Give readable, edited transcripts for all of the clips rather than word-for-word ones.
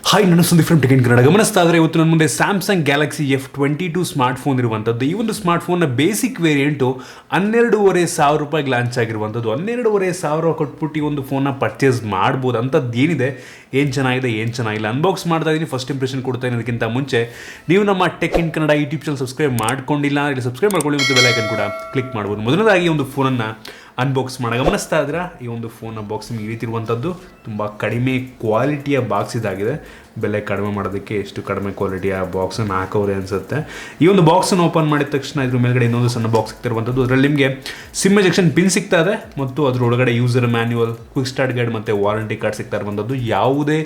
Hi, ನಾನು Sandeep from tech in Kannada. ಗಮನಿಸ್ತಾ ಇದ್ರೆ ಇವತ್ತು ನನ್ನ ಮುಂದೆ Samsung Galaxy F22 smart phone ಇರುವಂಥದ್ದು. ಈ ಒಂದು ಸ್ಮಾರ್ಟ್ ಫೋನ್ನ ಬೇಸಿಕ್ ವೇರಿಯಂಟು 12,500 ಲಾಂಚ್ ಆಗಿರುವಂಥದ್ದು. 12,500 ಕೊಟ್ಬಿಟ್ಟು ಈ ಒಂದು ಫೋನ್ನ ಪರ್ಚೇಸ್ ಮಾಡ್ಬೋದು. ಅಂಥದ್ದು ಏನಿದೆ, ಏನು ಚೆನ್ನಾಗಿದೆ ಏನು ಚೆನ್ನಾಗಿಲ್ಲ ಅನ್ಬಾಕ್ಸ್ ಮಾಡ್ತಾ ಇದ್ದೀನಿ. ಫಸ್ಟ್ ಇಂಪ್ರೆಷನ್ ಕೊಡ್ತಾ ಇದ್ದೀನಿ. ಅದಕ್ಕಿಂತ ಮುಂಚೆ ನೀವು ನಮ್ಮ tech in Kannada YouTube channel subscribe ಮಾಡ್ಕೊಂಡಿಲ್ಲ ಅಂದರೆ ಸಬ್ಸ್ಕ್ರೈಬ್ ಮಾಡ್ಕೊಳ್ಳಿ ಮತ್ತು ಬೆಲ್ ಐಕನ್ ಕೂಡ ಕ್ಲಿಕ್ ಮಾಡ್ಬೋದು. ಮೊದಲನೇದಾಗಿ ಈ ಒಂದು ಫೋನನ್ನು ಅನ್ಬಾಕ್ಸ್ ಮಾಡಿ ಗಮನಿಸ್ತಾ ಇದ್ರೆ ಈ ಒಂದು ಫೋನ್ನ ಬಾಕ್ಸ್ ಈ ರೀತಿ ಇರುವಂಥದ್ದು. ತುಂಬ ಕಡಿಮೆ ಕ್ವಾಲಿಟಿಯ ಬಾಕ್ಸ್ ಇದಾಗಿದೆ. ಬೆಲೆ ಕಡಿಮೆ ಮಾಡೋದಕ್ಕೆ ಎಷ್ಟು ಕಡಿಮೆ ಕ್ವಾಲಿಟಿಯ ಬಾಕ್ಸನ್ನು ಹಾಕೋರೆ ಅನಿಸುತ್ತೆ. ಈ ಒಂದು ಬಾಕ್ಸನ್ನು ಓಪನ್ ಮಾಡಿದ ತಕ್ಷಣ ಇದ್ರ ಮೇಲ್ಗಡೆ ಇನ್ನೊಂದು ಸಣ್ಣ ಬಾಕ್ಸ್ ಸಿಗ್ತಿರುವಂಥದ್ದು. ಅದರಲ್ಲಿ ನಿಮಗೆ ಸಿಮ್ ಎಜೆಕ್ಷನ್ ಪಿನ್ ಸಿಗ್ತಾ ಇದೆ ಮತ್ತು ಅದರೊಳಗಡೆ user manual, quick start guide ಮತ್ತು ವಾರಂಟಿ ಕಾರ್ಡ್ ಸಿಗ್ತಾ ಇರುವಂಥದ್ದು. ಯಾವುದೇ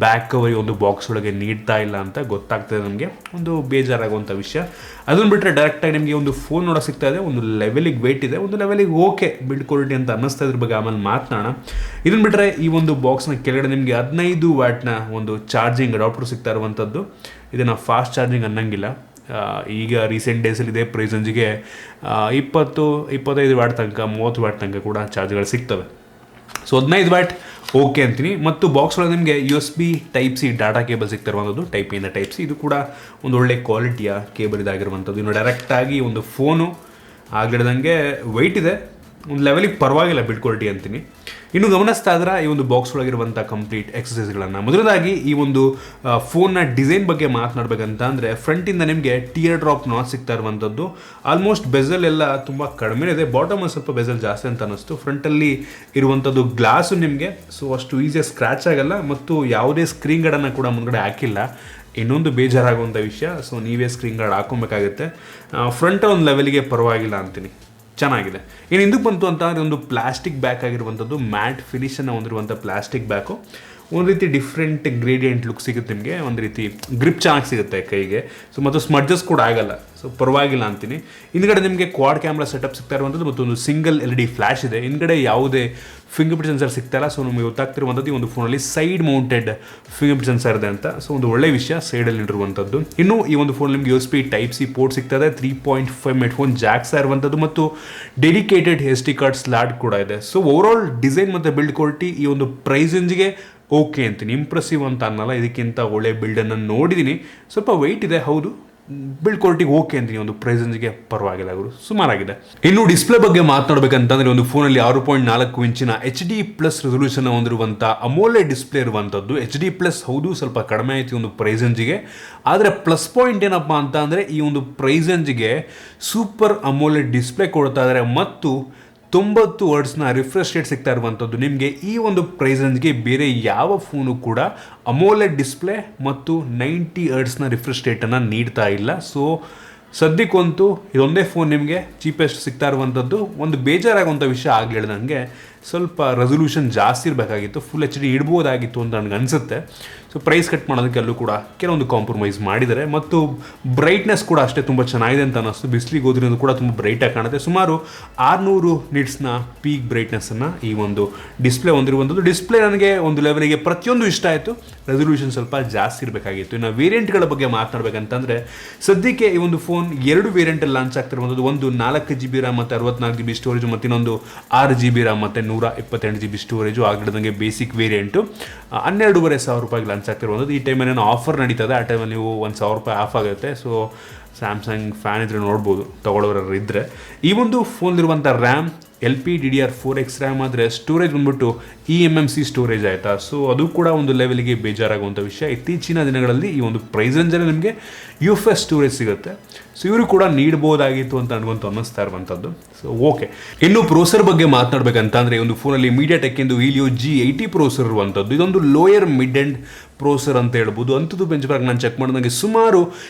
ಬ್ಯಾಕ್ ಕವರ್ ಈ ಒಂದು ಬಾಕ್ಸ್ ಒಳಗೆ ನೀಡ್ತಾ ಇಲ್ಲ ಅಂತ ಗೊತ್ತಾಗ್ತದೆ ನಮಗೆ. ಒಂದು ಬೇಜಾರಾಗುವಂಥ ವಿಷಯ. ಅದನ್ನು ಬಿಟ್ಟರೆ ಡೈರೆಕ್ಟಾಗಿ ನಿಮಗೆ ಒಂದು ಫೋನ್ ನೋಡೋ ಸಿಗ್ತಾ ಇದೆ. ಒಂದು ಲೆವೆಲಿಗೆ ವೇಟ್ ಇದೆ, ಒಂದು ಲೆವೆಲಿಗೆ ಓಕೆ ಬಿಲ್ಡ್ ಕ್ವಾಲಿಟಿ ಅಂತ ಅನ್ನಿಸ್ತಾ ಇದ್ರ ಬಗ್ಗೆ ಆಮೇಲೆ ಮಾತನಾಡೋಣ. ಇದನ್ನು ಬಿಟ್ಟರೆ ಈ ಒಂದು ಬಾಕ್ಸ್ನ ಕೆಳಗಡೆ ನಿಮಗೆ 15 ವ್ಯಾಟ್ನ ಒಂದು ಚಾರ್ಜಿಂಗ್ ಅಡಾಪ್ಟರ್ ಸಿಗ್ತಾ ಇರುವಂಥದ್ದು. ಇದನ್ನು ಫಾಸ್ಟ್ ಚಾರ್ಜಿಂಗ್ ಅನ್ನಂಗಿಲ್ಲ. ಈಗ ರೀಸೆಂಟ್ ಡೇಸಲ್ಲಿ ಇದೇ ಪ್ರೈಸ್ ರೇಂಜಿಗೆ 20-25 ವ್ಯಾಟ್ ತನಕ, 30 ವ್ಯಾಟ್ ತನಕ ಕೂಡ ಚಾರ್ಜ್ಗಳು ಸಿಗ್ತವೆ. ಸೊ 15 ವ್ಯಾಟ್ ಓಕೆ ಅಂತೀನಿ. ಮತ್ತು ಬಾಕ್ಸ್ ಒಳಗೆ ನಿಮಗೆ USB Type-C ಡಾಟಾ ಕೇಬಲ್ ಸಿಗ್ತಾ ಇರುವಂಥದ್ದು. Type-A ಇಂದ Type-C. ಇದು ಕೂಡ ಒಂದು ಒಳ್ಳೆ ಕ್ವಾಲಿಟಿಯ ಕೇಬಲ್ ಇದಾಗಿರುವಂಥದ್ದು. ಇನ್ನು ಡೈರೆಕ್ಟಾಗಿ ಒಂದು ಫೋನು ಆಗಿಡ್ದಂಗೆ ವೆಯ್ಟ್ ಇದೆ, ಒಂದು ಲೆವೆಲಿಗೆ ಪರವಾಗಿಲ್ಲ ಬಿಲ್ಡ್ ಕ್ವಾಲಿಟಿ ಅಂತೀನಿ. ಇನ್ನು ಗಮನಿಸ್ತಾ ಇದ್ರೆ ಈ ಒಂದು ಬಾಕ್ಸ್ ಒಳಗಿರುವಂಥ ಕಂಪ್ಲೀಟ್ ಎಕ್ಸಸೈಸ್ಗಳನ್ನು. ಮೊದಲದಾಗಿ ಈ ಒಂದು ಫೋನ್ನ ಡಿಸೈನ್ ಬಗ್ಗೆ ಮಾತನಾಡಬೇಕಂತ ಅಂದರೆ ಫ್ರಂಟಿಂದ ನಿಮಗೆ ಟಿಯರ್ ಡ್ರಾಪ್ ನಾಚ್ ಸಿಗ್ತಾ ಇರುವಂಥದ್ದು. ಆಲ್ಮೋಸ್ಟ್ ಬೆಸಲ್ ಎಲ್ಲ ತುಂಬ ಕಡಿಮೆ ಇದೆ. ಬಾಟಮಲ್ಲಿ ಸ್ವಲ್ಪ ಬೆಸಲ್ ಜಾಸ್ತಿ ಅಂತ ಅನ್ನಿಸ್ತು. ಫ್ರಂಟಲ್ಲಿ ಇರುವಂಥದ್ದು ಗ್ಲಾಸು ನಿಮಗೆ ಸೊ ಅಷ್ಟು ಈಸಿಯಾಗಿ ಸ್ಕ್ರ್ಯಾಚ್ ಆಗಲ್ಲ ಮತ್ತು ಯಾವುದೇ ಸ್ಕ್ರೀನ್ ಗಾರ್ಡನ್ನು ಕೂಡ ಮುಂದ್ಗಡೆ ಹಾಕಿಲ್ಲ. ಇನ್ನೊಂದು ಬೇಜಾರಾಗುವಂಥ ವಿಷಯ. ಸೊ ನೀವೇ ಸ್ಕ್ರೀನ್ ಗಾರ್ಡ್ ಹಾಕೊಬೇಕಾಗುತ್ತೆ. ಫ್ರಂಟ್ ಒಂದು ಲೆವೆಲಿಗೆ ಪರವಾಗಿಲ್ಲ ಅಂತೀನಿ, ಚೆನ್ನಾಗಿದೆ. ಇನ್ನು ಹಿಂದಕ್ಕೆ ಬಂತು ಅಂತ ಅಂದರೆ ಒಂದು ಪ್ಲಾಸ್ಟಿಕ್ ಬ್ಯಾಕ್ ಆಗಿರುವಂಥದ್ದು. ಮ್ಯಾಟ್ ಫಿನಿಷನ್ನು ಹೊಂದಿರುವಂಥ ಪ್ಲಾಸ್ಟಿಕ್ ಬ್ಯಾಕು. ಒಂದು ರೀತಿ ಡಿಫ್ರೆಂಟ್ ಗ್ರೇಡಿಯಂಟ್ ಲುಕ್ ಸಿಗುತ್ತೆ ನಿಮಗೆ. ಒಂದು ರೀತಿ ಗ್ರಿಪ್ ಚೆನ್ನಾಗಿ ಸಿಗುತ್ತೆ ಕೈಗೆ. ಸೊ ಮತ್ತು ಸ್ಮಡ್ಜಸ್ ಕೂಡ ಆಗಲ್ಲ. ಸೊ ಪರವಾಗಿಲ್ಲ ಅಂತೀನಿ. ಹಿಂದ್ಗಡೆ ನಿಮಗೆ ಕ್ವಾಡ್ ಕ್ಯಾಮ್ರಾ ಸೆಟಪ್ ಸಿಗ್ತಾ ಇರುವಂಥದ್ದು ಮತ್ತು ಒಂದು ಸಿಂಗಲ್ LED ಫ್ಲ್ಯಾಶ್ ಇದೆ. ಹಿಂದ್ಗಡೆ ಯಾವುದೇ ಫಿಂಗರ್ ಪ್ರಿಂಟ್ ಸೆನ್ಸರ್ ಸಿಗ್ತಾಯಿಲ್ಲ. ಸೊ ನಮಗೆ ಗೊತ್ತಾಗ್ತಿರುವಂಥದ್ದು ಈ ಒಂದು ಫೋನಲ್ಲಿ side mounted fingerprint sensor ಇದೆ ಅಂತ. ಸೊ ಒಂದು ಒಳ್ಳೆ ವಿಷಯ ಸೈಡಲ್ಲಿ ಇರುವಂಥದ್ದು. ಇನ್ನು ಈ ಒಂದು ಫೋನ್ ನಿಮಗೆ USB Type-C ಪೋರ್ಟ್ ಸಿಗ್ತದೆ. 3.5 ಹೆಡ್ಫೋನ್ ಜಾಕ್ಸ್ ಇರುವಂಥದ್ದು ಮತ್ತು ಡೆಡಿಕೇಟೆಡ್ SD ಕಾರ್ಡ್ ಸ್ಲಾಟ್ ಕೂಡ ಇದೆ. ಸೊ ಓವರಾಲ್ ಡಿಸೈನ್ ಮತ್ತು ಬಿಲ್ಡ್ ಕ್ವಾಲಿಟಿ ಈ ಒಂದು ಪ್ರೈಸ್ ರೇಂಜ್ಗೆ ಓಕೆ ಅಂತೀನಿ. ಇಂಪ್ರೆಸಿವ್ ಅಂತ ಅನ್ನಲ್ಲ, ಇದಕ್ಕಿಂತ ಒಳ್ಳೆ ಬಿಲ್ಡನ್ನು ನೋಡಿದ್ದೀನಿ. ಸ್ವಲ್ಪ ವೆಯ್ಟ್ ಇದೆ ಹೌದು, ಬಿಲ್ಡ್ ಕ್ವಾಲಿಟಿಗೆ ಓಕೆ ಅಂತೀನಿ. ಒಂದು ಪ್ರೈಸ್ ರೇಂಜ್ಗೆ ಪರವಾಗಿಲ್ಲ, ಅವರು ಸುಮಾರಾಗಿದೆ. ಇನ್ನು ಡಿಸ್ಪ್ಲೇ ಬಗ್ಗೆ ಮಾತನಾಡಬೇಕಂತಂದರೆ ಒಂದು ಫೋನಲ್ಲಿ 6.4 ಇಂಚಿನ HD+ ರೆಸೊಲ್ಯೂಷನ್ ಹೊಂದಿರುವಂಥ ಅಮೋಲೆಡ್ ಡಿಸ್ಪ್ಲೇ ಇರುವಂಥದ್ದು. HD+ ಹೌದು ಸ್ವಲ್ಪ ಕಡಿಮೆ ಆಯಿತು ಒಂದು ಪ್ರೈಸ್ ರೇಂಜಿಗೆ. ಆದರೆ ಪ್ಲಸ್ ಪಾಯಿಂಟ್ ಏನಪ್ಪ ಅಂತ ಅಂದರೆ ಈ ಒಂದು ಪ್ರೈಸ್ ರೇಂಜಿಗೆ ಸೂಪರ್ ಅಮೋಲೆಡ್ ಡಿಸ್ಪ್ಲೇ ಕೊಡ್ತಾ ಇದ್ದಾರೆ ಮತ್ತು 90 ಹರ್ಟ್ಸ್ನ ರಿಫ್ರೆಶ್ ರೇಟ್ ಸಿಗ್ತಾ ಇರುವಂಥದ್ದು. ನಿಮಗೆ ಈ ಒಂದು ಪ್ರೈಸ್ ರೇಂಜ್ಗೆ ಬೇರೆ ಯಾವ ಫೋನು ಕೂಡ ಅಮೋಲೆಡ್ ಡಿಸ್ಪ್ಲೇ ಮತ್ತು 90 ಹರ್ಟ್ಸ್ನ ರಿಫ್ರೆಶ್ ರೇಟನ್ನು ನೀಡ್ತಾ ಇಲ್ಲ. ಸೊ ಸದ್ಯಕ್ಕಂತೂ ಇದೊಂದೇ ಫೋನ್ ನಿಮಗೆ ಚೀಪೆಸ್ಟ್ ಸಿಗ್ತಾ ಇರುವಂಥದ್ದು. ಒಂದು ಬೇಜಾರಾಗುವಂಥ ವಿಷಯ ಆಗಲಿ ಹೇಳ್ದಂಗೆ ಸ್ವಲ್ಪ ರೆಸೊಲ್ಯೂಷನ್ ಜಾಸ್ತಿ ಇರಬೇಕಾಗಿತ್ತು. ಫುಲ್ HD ಇಡ್ಬೋದಾಗಿತ್ತು ಅಂತ ನನಗೆ ಅನಿಸುತ್ತೆ. ಸೊ ಪ್ರೈಸ್ ಕಟ್ ಮಾಡೋದಕ್ಕೆಲ್ಲೂ ಕೂಡ ಕೆಲವೊಂದು ಕಾಂಪ್ರಮೈಸ್ ಮಾಡಿದ್ದಾರೆ ಮತ್ತು ಬ್ರೈಟ್ನೆಸ್ ಕೂಡ ಅಷ್ಟೇ ತುಂಬ ಚೆನ್ನಾಗಿದೆ ಅಂತ ಅನ್ನಿಸ್ತು. ಬಿಸಿಲಿಗೆ ಹೋದ್ರಿಂದ ಕೂಡ ತುಂಬ ಬ್ರೈಟಾಗಿ ಕಾಣುತ್ತೆ. ಸುಮಾರು 600 ನಿಟ್ಸ್ನ ಪೀಕ್ ಬ್ರೈಟ್ನೆಸ್ಸನ್ನು ಈ ಒಂದು ಡಿಸ್ಪ್ಲೇ ಹೊಂದಿರುವಂಥದ್ದು. ಡಿಸ್ಪ್ಲೇ ನನಗೆ ಒಂದು ಲೆವೆಲಿಗೆ ಪ್ರತಿಯೊಂದು ಇಷ್ಟ ಆಯಿತು. ರೆಸೊಲ್ಯೂಷನ್ ಸ್ವಲ್ಪ ಜಾಸ್ತಿ ಇರಬೇಕಾಗಿತ್ತು. ಇನ್ನು ವೇರಿಯಂಟ್ಗಳ ಬಗ್ಗೆ ಮಾತನಾಡಬೇಕಂತಂದರೆ ಸದ್ಯಕ್ಕೆ ಈ ಒಂದು ಫೋನ್ 2 ವೇರಿಯಂಟಲ್ಲಿ ಲಾಂಚ್ ಆಗ್ತಿರುವಂಥದ್ದು. ಒಂದು 4 GB RAM ಮತ್ತು 64 GB ಸ್ಟೋರೇಜು ಮತ್ತು ಇನ್ನೊಂದು 6 GB RAM ಮತ್ತು 128 GB ಸ್ಟೋರೇಜು ಆಗಿಡ್ದಂಗೆ ಬೇಸಿಕ್ ವೇರಿಯಂಟು. 12,500 ಲಾಂಚ್ ಆಗ್ತಿರುವಂಥದ್ದು. ಈ ಟೈಮಲ್ಲಿ ಏನೋ ಆಫರ್ ನಡೀತದೆ. ಆ ಟೈಮಲ್ಲಿ ನೀವು ₹1,000 ಆಫ್ ಆಗುತ್ತೆ. ಸೊ ಸ್ಯಾಮ್ಸಂಗ್ ಫ್ಯಾನ್ ಇದ್ರೆ ನೋಡ್ಬೋದು, ತೊಗೊಳ್ಳೋರು ಇದ್ದರೆ. ಈ ಒಂದು ಫೋನ್ಲಿರುವಂಥ ರ್ಯಾಮ್ LPDDR4X ರ್ಯಾಮ್ ಆದರೆ ಸ್ಟೋರೇಜ್ ಬಂದ್ಬಿಟ್ಟು eMMC ಸ್ಟೋರೇಜ್ ಆಯಿತಾ. ಸೊ ಅದು ಕೂಡ ಒಂದು ಲೆವೆಲಿಗೆ ಬೇಜಾರಾಗುವಂಥ ವಿಷಯ. ಇತ್ತೀಚಿನ ದಿನಗಳಲ್ಲಿ ಈ ಒಂದು ಪ್ರೈಸ್ ರೇಂಜಲ್ಲಿ ನಿಮಗೆ UFS ಸ್ಟೋರೇಜ್ ಸಿಗುತ್ತೆ. ಸೊ ಇವರು ಕೂಡ ನೀಡ್ಬೋದಾಗಿತ್ತು ಅಂತ ಅನ್ನಿಸ್ತಾ ಇರುವಂಥದ್ದು. So okay. ಇನ್ನು ಪ್ರೋಸರ್ ಬಗ್ಗೆ ಮಾತನಾಡಬೇಕಂತ ಅಂದರೆ ಒಂದು ಫೋನಲ್ಲಿ MediaTek ಇಂದು Helio G80 ಪ್ರೋಸರ್ ಇರುವಂಥದ್ದು. ಇದೊಂದು ಲೋಯರ್ ಮಿಡ್ ಎಂಡ್ ಪ್ರೋಸರ್ ಅಂತ ಹೇಳ್ಬೋದು. ಅಂಥದ್ದು ಬೆಂಚ್ ಮಾರ್ಕ್ ನಾನು ಚೆಕ್ ಮಾಡಿದಂಗೆ ಸುಮಾರು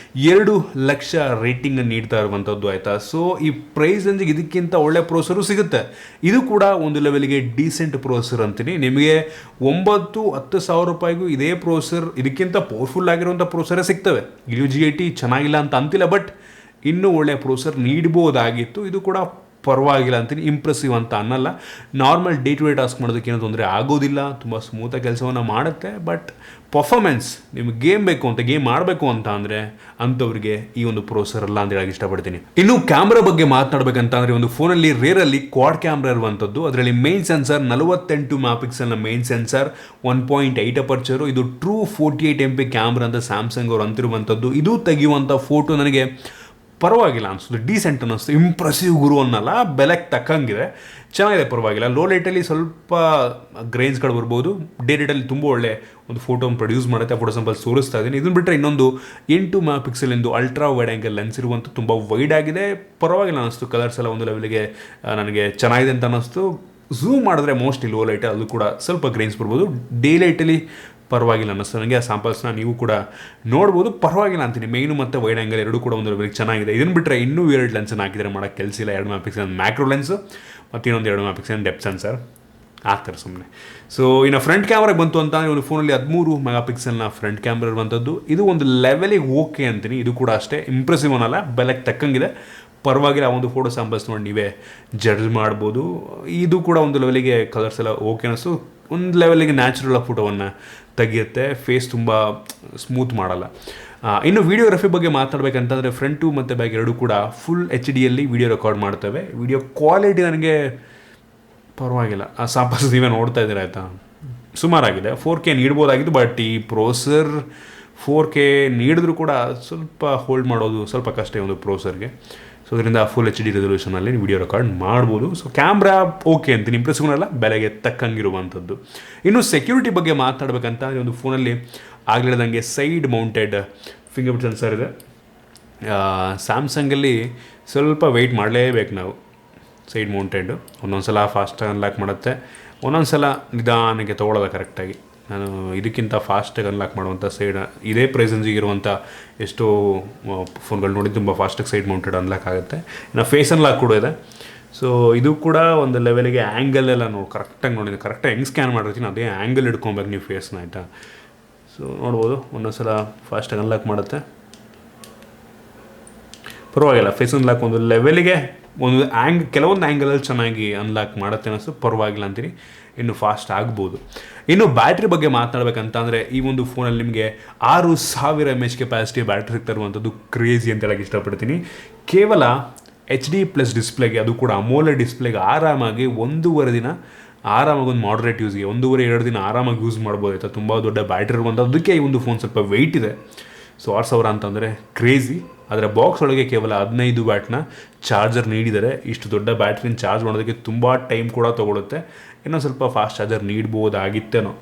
2 ಲಕ್ಷ ರೇಟಿಂಗ್ ನೀಡ್ತಾ ಇರುವಂಥದ್ದು ಆಯಿತಾ. ಸೊ ಈ ಪ್ರೈಸ್ ರೇಂಜಿಗೆ ಇದಕ್ಕಿಂತ ಒಳ್ಳೆ ಪ್ರೋಸರು ಸಿಗುತ್ತೆ. ಇದು ಕೂಡ ಒಂದು ಲೆವೆಲಿಗೆ ಡೀಸೆಂಟ್ ಪ್ರೋಸರ್ ಅಂತೀನಿ. ನಿಮಗೆ 9-10 ಸಾವಿರ ರೂಪಾಯಿಗೂ ಇದೇ ಪ್ರೋಸರ್ ಇದಕ್ಕಿಂತ ಪವರ್ಫುಲ್ ಆಗಿರುವಂಥ ಪ್ರೋಸರೇ ಸಿಗ್ತವೆ. Helio G80 ಚೆನ್ನಾಗಿಲ್ಲ ಅಂತ ಅಂತಿಲ್ಲ, ಬಟ್ ಇನ್ನೂ ಒಳ್ಳೆಯ ಪ್ರೋಸರ್ ನೀಡ್ಬೋದಾಗಿತ್ತು. ಇದು ಕೂಡ ಪರವಾಗಿಲ್ಲ ಅಂತೀನಿ, ಇಂಪ್ರೆಸಿವ್ ಅಂತ ಅನ್ನಲ್ಲ. Normal day to day task ಮಾಡೋದಕ್ಕೆ ಏನೋ ತೊಂದರೆ ಆಗೋದಿಲ್ಲ, ತುಂಬ ಸ್ಮೂತಾಗಿ ಕೆಲಸವನ್ನು ಮಾಡುತ್ತೆ. ಬಟ್ ಪರ್ಫಾರ್ಮೆನ್ಸ್ ನಿಮ್ಗೆ ಗೇಮ್ ಬೇಕು ಅಂತ, ಗೇಮ್ ಮಾಡಬೇಕು ಅಂತ ಅಂದರೆ ಅಂಥವ್ರಿಗೆ ಈ ಒಂದು ಪ್ರೊಸೆಸರ್ ಅಲ್ಲ ಅಂತ ಹೇಳಕ್ಕೆ ಇಷ್ಟಪಡ್ತೀನಿ. ಇನ್ನು ಕ್ಯಾಮ್ರಾ ಬಗ್ಗೆ ಮಾತನಾಡಬೇಕಂತ ಅಂದರೆ ಒಂದು ಫೋನಲ್ಲಿ ರೇರಲ್ಲಿ ಕ್ವಾಡ್ ಕ್ಯಾಮ್ರಾ ಇರುವಂಥದ್ದು. ಅದರಲ್ಲಿ ಮೇನ್ ಸೆನ್ಸರ್ 48 ಮೆಗಾಪಿಕ್ಸೆಲ್ನ ಮೇನ್ ಸೆನ್ಸರ್, 1.8 ಅಪರ್ಚರು. ಇದು ಟ್ರೂ 48 MP ಕ್ಯಾಮ್ರಾ ಅಂತ ಸ್ಯಾಮ್ಸಂಗ್ ಅವರು ಅಂತಿರುವಂಥದ್ದು. ಇದು ತೆಗೆಯುವಂಥ ಫೋಟೋ ನನಗೆ ಪರವಾಗಿಲ್ಲ ಅನಿಸ್ತು, ಡೀಸೆಂಟ್ ಅನ್ನಿಸ್ತು. ಇಂಪ್ರೆಸಿವ್ ಗುರು ಅನ್ನಲ್ಲ, ಬೆಲೆಗೆ ತಕ್ಕಂಗಿದೆ, ಚೆನ್ನಾಗಿದೆ, ಪರವಾಗಿಲ್ಲ. ಲೋ ಲೈಟಲ್ಲಿ ಸ್ವಲ್ಪ ಗ್ರೈನ್ಸ್ಗಳು ಬರ್ಬೋದು, ಡೇ ಲೈಟಲ್ಲಿ ತುಂಬ ಒಳ್ಳೆ ಒಂದು ಫೋಟೋನ ಪ್ರೊಡ್ಯೂಸ್ ಮಾಡುತ್ತೆ. ಫೋಟೋ ಸಂಪಲ್ ತೋರಿಸ್ತಾ ಇದ್ದೀನಿ. ಇದನ್ನು ಬಿಟ್ಟರೆ ಇನ್ನೊಂದು 8 ಮೆಗಾಪಿಕ್ಸೆಲ್ ಎಂದು ಅಲ್ಟ್ರಾ ವೈಡ್ ಆ್ಯಂಗಲ್ ಲೆನ್ಸ್ ಇರುವಂಥ ತುಂಬ ವೈಡ್ ಆಗಿದೆ, ಪರವಾಗಿಲ್ಲ ಅನ್ನಿಸ್ತು. ಕಲರ್ಸ್ ಎಲ್ಲ ಒಂದು ಲೆವೆಲ್ಗೆ ನನಗೆ ಚೆನ್ನಾಗಿದೆ ಅಂತ ಅನ್ನಿಸ್ತು. ಝೂಮ್ ಮಾಡಿದ್ರೆ ಮೋಸ್ಟ್ಲಿ ಲೋ ಲೈಟ್ ಅದು ಕೂಡ ಸ್ವಲ್ಪ ಗ್ರೈನ್ಸ್ ಬರ್ಬೋದು. ಡೇ ಲೈಟಲ್ಲಿ ಪರವಾಗಿಲ್ಲ ಅನ್ನಿಸ್ತು ನನಗೆ. ಆ ಸ್ಯಾಂಪಲ್ಸ್ನ ನೀವು ಕೂಡ ನೋಡ್ಬೋದು, ಪರವಾಗಿಲ್ಲ ಅಂತೀನಿ. ಮೇನು ಮತ್ತು ವೈಡ್ ಆ್ಯಂಗಲ್ ಎರಡೂ ಕೂಡ ಒಂದು ಲೆವೆಲ್ಗೆ ಚೆನ್ನಾಗಿದೆ. ಇದನ್ನು ಬಿಟ್ಟರೆ ಇನ್ನೂ 2 ಲೆನ್ಸನ್ನು ಹಾಕಿದರೆ ಮಾಡೋಕ್ಕೆ ಕೆಲಸ ಇಲ್ಲ. 2 ಮೆಗಾಪಿಕ್ಸೆಲ್ ಮ್ಯಾಕ್ರೋ ಲೆನ್ಸು ಮತ್ತು ಇನ್ನೊಂದು 2 ಮೆಗಾಪಿಕ್ಸೆಲ್ ಡೆಪ್ತ್ ಸೆನ್ಸರ್ ಆಗ್ತಾರೆ ಸುಮ್ಮನೆ. ಸೊ ಇನ್ನು ಫ್ರಂಟ್ ಕ್ಯಾಮ್ರಾಗೆ ಬಂತು ಅಂತ ಒಂದು ಫೋನಲ್ಲಿ 13 ಮೆಗಾಪಿಕ್ಸೆಲ್ನ ಫ್ರಂಟ್ ಕ್ಯಾಮ್ರಾ ಇರುವಂಥದ್ದು. ಇದು ಒಂದು ಲೆವೆಲಿಗೆ ಓಕೆ ಅಂತೀನಿ. ಇದು ಕೂಡ ಅಷ್ಟೇ ಇಂಪ್ರೆಸಿವ್ ಅನ್ನಲ್ಲ, ಬೆಲೆಗೆ ತಕ್ಕಂಗಿದೆ, ಪರವಾಗಿಲ್ಲ. ಒಂದು ಫೋಟೋ ಸ್ಯಾಂಪಲ್ಸ್ ನೋಡಿ ನೀವೇ ಜಡ್ಜ್ ಮಾಡ್ಬೋದು. ಇದು ಕೂಡ ಒಂದು ಲೆವೆಲಿಗೆ ಕಲರ್ಸ್ ಎಲ್ಲ ಓಕೆ ಅನ್ನಿಸ್ತು. ಒಂದು ಲೆವೆಲಿಗೆ ನ್ಯಾಚುರಲ್ ಫೋಟೋವನ್ನು ತೆಗೆಯುತ್ತೆ, ಫೇಸ್ ತುಂಬ ಸ್ಮೂತ್ ಮಾಡಲ್ಲ. ಇನ್ನು ವೀಡಿಯೋಗ್ರಫಿ ಬಗ್ಗೆ ಮಾತಾಡಬೇಕಂತಂದರೆ ಫ್ರಂಟು ಮತ್ತು ಬ್ಯಾಕ್ ಎರಡೂ ಕೂಡ ಫುಲ್ HD ವಿಡಿಯೋ ರೆಕಾರ್ಡ್ ಮಾಡ್ತವೆ. ವಿಡಿಯೋ ಕ್ವಾಲಿಟಿ ನನಗೆ ಪರವಾಗಿಲ್ಲ. ಆ ಸಾಂಪಲ್ಸ್ ನೀವೇ ನೋಡ್ತಾ ಇದ್ದೀರ ಆಯಿತಾ, ಸುಮಾರಾಗಿದೆ. 4K ನೀಡ್ಬೋದಾಗಿತ್ತು, ಬಟ್ ಈ ಪ್ರೊಸೆಸರ್ 4K ನೀಡಿದ್ರೂ ಕೂಡ ಸ್ವಲ್ಪ ಹೋಲ್ಡ್ ಮಾಡೋದು ಸ್ವಲ್ಪ ಕಷ್ಟ ಈ ಒಂದು ಪ್ರೊಸೆಸರ್ಗೆ. ಸೊ ಅದರಿಂದ ಫುಲ್ HD ರೆಸೊಲ್ಯೂಷನಲ್ಲಿ ವಿಡಿಯೋ ರೆಕಾರ್ಡ್ ಮಾಡ್ಬೋದು. ಸೊ ಕ್ಯಾಮ್ರಾ ಓಕೆ ಅಂತೀನಿ, ಇಂಪ್ರೆಸಿವ್ ಅಲ್ಲ, ಬೆಲೆಗೆ ತಕ್ಕಂಗಿರುವಂಥದ್ದು. ಇನ್ನು ಸೆಕ್ಯೂರಿಟಿ ಬಗ್ಗೆ ಮಾತಾಡಬೇಕಂತ ಒಂದು ಫೋನಲ್ಲಿ ಆಗಲಿದಂಗೆ side mounted fingerprint sensor ಇದೆ. ಸ್ಯಾಮ್ಸಂಗಲ್ಲಿ ಸ್ವಲ್ಪ ವೆಯ್ಟ್ ಮಾಡಲೇಬೇಕು ನಾವು. ಸೈಡ್ ಮೌಂಟೆಡ್ ಒಂದೊಂದು ಸಲ ಫಾಸ್ಟಾಗಿ ಅನ್ಲಾಕ್ ಮಾಡುತ್ತೆ, ಒಂದೊಂದು ಸಲ ನಿಧಾನಕ್ಕೆ ತೊಗೊಳ್ಳೋದ ಕರೆಕ್ಟಾಗಿ. ನಾನು ಇದಕ್ಕಿಂತ ಫಾಸ್ಟಾಗಿ ಅನ್ಲಾಕ್ ಮಾಡುವಂಥ ಸೈಡ್ ಇದೇ ಪ್ರೈಸೆನ್ಸಿಗೆ ಇರುವಂಥ ಎಷ್ಟೋ ಫೋನ್ಗಳು ನೋಡಿ ತುಂಬ ಫಾಸ್ಟಾಗಿ ಸೈಡ್ ಮೌಂಟೆಡ್ ಅನ್ಲಾಕ್ ಆಗುತ್ತೆ. ಇನ್ನು ಫೇಸ್ ಅನ್ಲಾಕ್ ಕೂಡ ಇದೆ. ಸೊ ಇದು ಕೂಡ ಒಂದು ಲೆವೆಲಿಗೆ ಆ್ಯಂಗಲ್ ಎಲ್ಲ ಕರೆಕ್ಟಾಗಿ ನೋಡಿದ್ದೀನಿ. ಕರೆಕ್ಟಾಗಿ ಹೆಂಗೆ ಸ್ಕ್ಯಾನ್ ಮಾಡಿರ್ತೀನಿ ಅದೇ ಆ್ಯಂಗಲ್ ಇಟ್ಕೊಬೇಕು ನೀವು ಫೇಸ್ನ, ಆಯಿತಾ. ಸೊ ನೋಡ್ಬೋದು ಒಂದೊಂದು ಸಲ ಫಾಸ್ಟಾಗಿ ಅನ್ಲಾಕ್ ಮಾಡುತ್ತೆ, ಪರವಾಗಿಲ್ಲ. ಫೇಸ್ ಅನ್ಲಾಕ್ ಒಂದು ಲೆವೆಲಿಗೆ ಒಂದು ಕೆಲವೊಂದು ಆ್ಯಂಗಲಲ್ಲಿ ಚೆನ್ನಾಗಿ ಅನ್ಲಾಕ್ ಮಾಡುತ್ತೆ ಅನ್ನಿಸ್ತು, ಪರವಾಗಿಲ್ಲ ಅಂತೀನಿ. ಇನ್ನು ಫಾಸ್ಟ್ ಆಗ್ಬೋದು. ಇನ್ನು ಬ್ಯಾಟ್ರಿ ಬಗ್ಗೆ ಮಾತನಾಡಬೇಕಂತ ಅಂದರೆ ಈ ಒಂದು ಫೋನಲ್ಲಿ ನಿಮಗೆ 6000 mAh ಕೆಪಾಸಿಟಿ ಬ್ಯಾಟ್ರಿ ಸಿಗ್ತಾ ಇರುವಂಥದ್ದು ಕ್ರೇಜಿ ಅಂತ ಹೇಳಕ್ಕೆ ಇಷ್ಟಪಡ್ತೀನಿ. ಕೇವಲ HD+ ಡಿಸ್ಪ್ಲೇಗೆ, ಅದು ಕೂಡ ಅಮೋಲೆಡ್ ಡಿಸ್ಪ್ಲೇಗೆ ಆರಾಮಾಗಿ 1.5 ದಿನ ಆರಾಮಾಗಿ ಒಂದು ಮಾಡ್ರೇಟ್ ಯೂಸ್ಗೆ 1.5-2 ದಿನ ಆರಾಮಾಗಿ ಯೂಸ್ ಮಾಡ್ಬೋದು ಆಯಿತಾ. ತುಂಬ ದೊಡ್ಡ ಬ್ಯಾಟ್ರಿ ಇರುವಂಥದ್ದಕ್ಕೆ ಈ ಒಂದು ಫೋನ್ ಸ್ವಲ್ಪ ವೆಯ್ಟ್ ಇದೆ. ಸೊ 6000 ಅಂತಂದರೆ ಕ್ರೇಜಿ. ಆದರೆ ಬಾಕ್ಸ್ ಒಳಗೆ ಕೇವಲ 15 ವ್ಯಾಟ್ನ ಚಾರ್ಜರ್ ನೀಡಿದ್ದಾರೆ. ಇಷ್ಟು ದೊಡ್ಡ ಬ್ಯಾಟ್ರಿನ ಚಾರ್ಜ್ ಮಾಡೋದಕ್ಕೆ ತುಂಬ ಟೈಮ್ ಕೂಡ ತೊಗೊಳುತ್ತೆ. ಇನ್ನೊಂದು ಸ್ವಲ್ಪ ಫಾಸ್ಟ್ ಚಾರ್ಜರ್ ನೀಡ್ಬೋದಾಗಿತ್ತೇನೋ.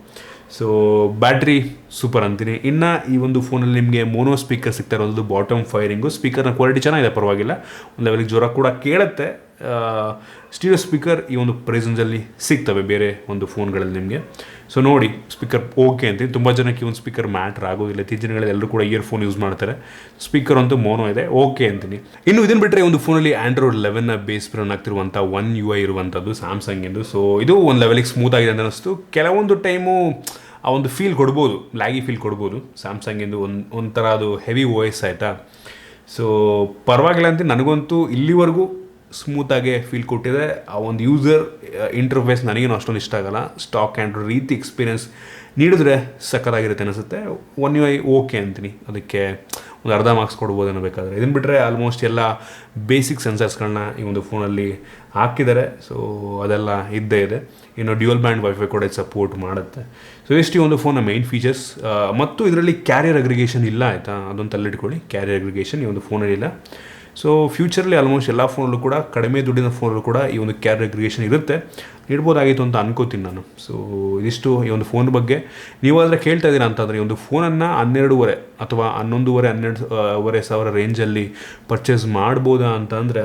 ಸೊ ಬ್ಯಾಟ್ರಿ ಸೂಪರ್ ಅಂತೀನಿ. ಇನ್ನು ಈ ಒಂದು ಫೋನಲ್ಲಿ ನಿಮಗೆ ಮೋನೋ ಸ್ಪೀಕರ್ ಸಿಗ್ತಾ ಇರೋದು, ಬಾಟಮ್ ಫೈರಿಂಗು. ಸ್ಪೀಕರ್ನ ಕ್ವಾಲಿಟಿ ಚೆನ್ನಾಗಿದೆ, ಪರವಾಗಿಲ್ಲ. ಒಂದು ಲೆವೆಲಿಗೆ ಜ್ವರ ಕೂಡ ಕೇಳುತ್ತೆ. ಸ್ಟೀರಿಯೋ ಸ್ಪೀಕರ್ ಈ ಒಂದು ಪ್ರೈಸಲ್ಲಿ ಸಿಗ್ತವೆ ಬೇರೆ ಒಂದು ಫೋನ್ಗಳಲ್ಲಿ ನಿಮಗೆ. ಸೊ ನೋಡಿ ಸ್ಪೀಕರ್ ಓಕೆ ಅಂತೀನಿ. ತುಂಬ ಜನಕ್ಕೆ ಒಂದು ಸ್ಪೀಕರ್ ಮ್ಯಾಟ್ರ್ ಆಗೋದಿಲ್ಲ. ಇತ್ತೀಚಿನಗಳಲ್ಲಿ ಎಲ್ಲರೂ ಕೂಡ ಇಯರ್ಫೋನ್ ಯೂಸ್ ಮಾಡ್ತಾರೆ. ಸ್ಪೀಕರ್ ಅಂತೂ ಮೋನೋ ಇದೆ, ಓಕೆ ಅಂತೀನಿ. ಇನ್ನು ಇದನ್ನು ಬಿಟ್ಟರೆ ಒಂದು ಫೋನಲ್ಲಿ ಆಂಡ್ರಾಯ್ಡ್ 11ನ ಬೇಸ್ ರನ್ ಆಗ್ತಿರುವಂಥ One UI ಇರುವಂಥದ್ದು ಸ್ಯಾಮ್ಸಂಗಿಂದು. ಸೊ ಇದು ಒಂದು ಲೆವೆಲಿಗೆ ಸ್ಮೂತ್ ಆಗಿದೆ ಅಂತ ಅನ್ನಿಸ್ತು. ಕೆಲವೊಂದು ಟೈಮು ಆ ಒಂದು ಫೀಲ್ ಕೊಡ್ಬೋದು, ಲ್ಯಾಗಿ ಫೀಲ್ ಕೊಡ್ಬೋದು ಸ್ಯಾಮ್ಸಂಗಿಂದು. ಒಂಥರ ಅದು ಹೆವಿ ವಾಯ್ಸ್ ಆಯಿತಾ. ಸೊ ಪರವಾಗಿಲ್ಲ ಅಂತ ನನಗಂತೂ ಇಲ್ಲಿವರೆಗೂ ಸ್ಮೂತಾಗೆ ಫೀಲ್ ಕೊಟ್ಟಿದೆ. ಆ ಒಂದು ಯೂಸರ್ ಇಂಟರ್ಫೇಸ್ ನನಗೇನು ಅಷ್ಟೊಂದು ಇಷ್ಟ ಆಗಲ್ಲ. ಸ್ಟಾಕ್ ಆ್ಯಂಡ್ರಾಯ್ಡ್ ರೀತಿ ಎಕ್ಸ್ಪೀರಿಯನ್ಸ್ ನೀಡಿದ್ರೆ ಸಕ್ಕತ್ತಾಗಿರುತ್ತೆ ಅನಿಸುತ್ತೆ. One UI ಓಕೆ ಅಂತೀನಿ, ಅದಕ್ಕೆ ಒಂದು ಅರ್ಧ ಮಾರ್ಕ್ಸ್ ಕೊಡ್ಬೋದು ಅನ್ನಬೇಕಾದ್ರೆ. ಇದನ್ನು ಬಿಟ್ಟರೆ ಆಲ್ಮೋಸ್ಟ್ ಎಲ್ಲ ಬೇಸಿಕ್ ಸೆನ್ಸರ್ಸ್ಗಳನ್ನ ಈ ಒಂದು ಫೋನಲ್ಲಿ ಹಾಕಿದ್ದಾರೆ. ಸೊ ಅದೆಲ್ಲ ಇದ್ದೇ ಇದೆ. ಇನ್ನು ಡ್ಯುಯಲ್ ಬ್ಯಾಂಡ್ ವೈಫೈ ಕೂಡ ಸಪೋರ್ಟ್ ಮಾಡುತ್ತೆ. ಸೊ ಎಷ್ಟು ಈ ಒಂದು ಫೋನ್ನ ಮೈನ್ ಫೀಚರ್ಸ್. ಮತ್ತು ಇದರಲ್ಲಿ ಕ್ಯಾರಿಯರ್ ಅಗ್ರಿಗೇಷನ್ ಇಲ್ಲ ಆಯಿತಾ, ಅದೊಂದು ತಲೆಯಿಟ್ಕೊಳ್ಳಿ. ಕ್ಯಾರಿಯರ್ ಅಗ್ರಿಗೇಷನ್ ಈ ಒಂದು ಫೋನಲ್ಲಿ ಇಲ್ಲ. ಸೊ ಫ್ಯೂಚರಲ್ಲಿ ಆಲ್ಮೋಸ್ಟ್ ಎಲ್ಲ ಫೋನಲ್ಲೂ ಕೂಡ, ಕಡಿಮೆ ದುಡ್ಡಿನ ಫೋನಲ್ಲೂ ಕೂಡ ಈ ಒಂದು ಕ್ಯಾರಿಯರ್ ಅಗ್ರಿಗೇಷನ್ ಇರುತ್ತೆ. ಇಡ್ಬೋದಾಗಿತ್ತು ಅಂತ ಅನ್ಕೋತೀನಿ ನಾನು. ಸೊ ಇದಿಷ್ಟು ಈ ಒಂದು ಫೋನ್ ಬಗ್ಗೆ. ನೀವಾದರೆ ಕೇಳ್ತಾ ಇದ್ದೀರಾ ಅಂತಂದರೆ ಈ ಒಂದು ಫೋನನ್ನು 12,500 ಅಥವಾ 11,500 ರೇಂಜಲ್ಲಿ ಪರ್ಚೇಸ್ ಮಾಡ್ಬೋದಾ ಅಂತಂದರೆ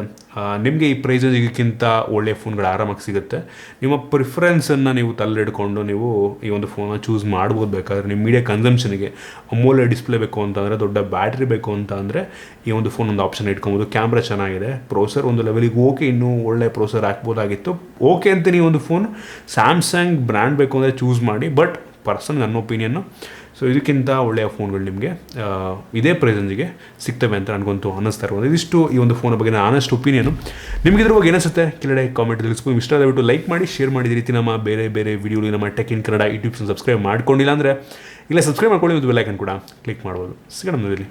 ನಿಮಗೆ ಈ ಪ್ರೈಸಿಗಿಂತ ಒಳ್ಳೆಯ ಫೋನ್ಗಳು ಆರಾಮಾಗಿ ಸಿಗುತ್ತೆ. ನಿಮ್ಮ ಪ್ರಿಫರೆನ್ಸನ್ನು ನೀವು ತಲೆಯಿಡ್ಕೊಂಡು ನೀವು ಈ ಒಂದು ಫೋನನ್ನು ಚೂಸ್ ಮಾಡ್ಬೋದು. ಬೇಕಾದರೆ ನಿಮ್ಮ ಮೀಡಿಯಾ ಕನ್ಸಂಪ್ಷನ್ಗೆ ಅಮೋಲೆಡ್ ಡಿಸ್ಪ್ಲೇ ಬೇಕು ಅಂತಂದರೆ, ದೊಡ್ಡ ಬ್ಯಾಟ್ರಿ ಬೇಕು ಅಂತ ಅಂದರೆ ಈ ಒಂದು ಫೋನ್ ಒಂದು ಆಪ್ಷನ್ ಇಟ್ಕೊಬೋದು. ಕ್ಯಾಮ್ರಾ ಚೆನ್ನಾಗಿದೆ, ಪ್ರೊಸೆಸರ್ ಒಂದು ಲೆವೆಲಿಗೆ ಓಕೆ, ಇನ್ನೂ ಒಳ್ಳೆ ಪ್ರೊಸೆಸರ್ ಹಾಕ್ಬೋದಾಗಿತ್ತು. ಓಕೆ ಅಂತೀನಿ. ಒಂದು ಫೋನ್ ಸ್ಯಾಮ್ಸಂಗ್ ಬ್ರ್ಯಾಂಡ್ ಬೇಕು ಅಂದರೆ ಚೂಸ್ ಮಾಡಿ. ಬಟ್ ಪರ್ಸನ್ ನನ್ನ ಒಪಿನಿಯನ್ನು ಸೊ ಇದಕ್ಕಿಂತ ಒಳ್ಳೆಯ ಫೋನ್ಗಳು ನಿಮಗೆ ಇದೇ ಪ್ರೈಸಂಜಿಗೆ ಸಿಗ್ತವೆ ಅಂತ ನನಗಂತೂ ಅನ್ನಿಸ್ತಾ ಇರ್ಬೋದು. ಇದಿಷ್ಟು ಈ ಒಂದು ಫೋನ್ ಬಗ್ಗೆ ನಾನು ಆನೆಸ್ಟ್ ಒಪಿನಿಯನು. ನಿಮಗೆ ಇದ್ರ ಬಗ್ಗೆ ಏನಿಸುತ್ತೆ ಕೆಳಗಡೆ ಕಾಮೆಂಟ್ ತಿಳಿಸ್ಬೋದು. ಇಷ್ಟ ದಯವಿಟ್ಟು ಲೈಕ್ ಮಾಡಿ, ಶೇರ್ ಮಾಡಿ. ಈ ರೀತಿ ನಮ್ಮ ಬೇರೆ ಬೇರೆ ವಿಡಿಯೋಗಳು ನಮ್ಮ tech in Kannada YouTube subscribe ಮಾಡ್ಕೊಂಡಿಲ್ಲ ಅಂದರೆ ಇಲ್ಲ ಸಬ್ಸ್ಕ್ರೈಬ್ ಮಾಡ್ಕೊಳ್ಳಿ, ಒಂದು ಬೆಲ್ ಐಕನ್ ಕೂಡ ಕ್ಲಿಕ್ ಮಾಡ್ಬೋದು. ಸಿಗೋಣ ಇಲ್ಲಿ.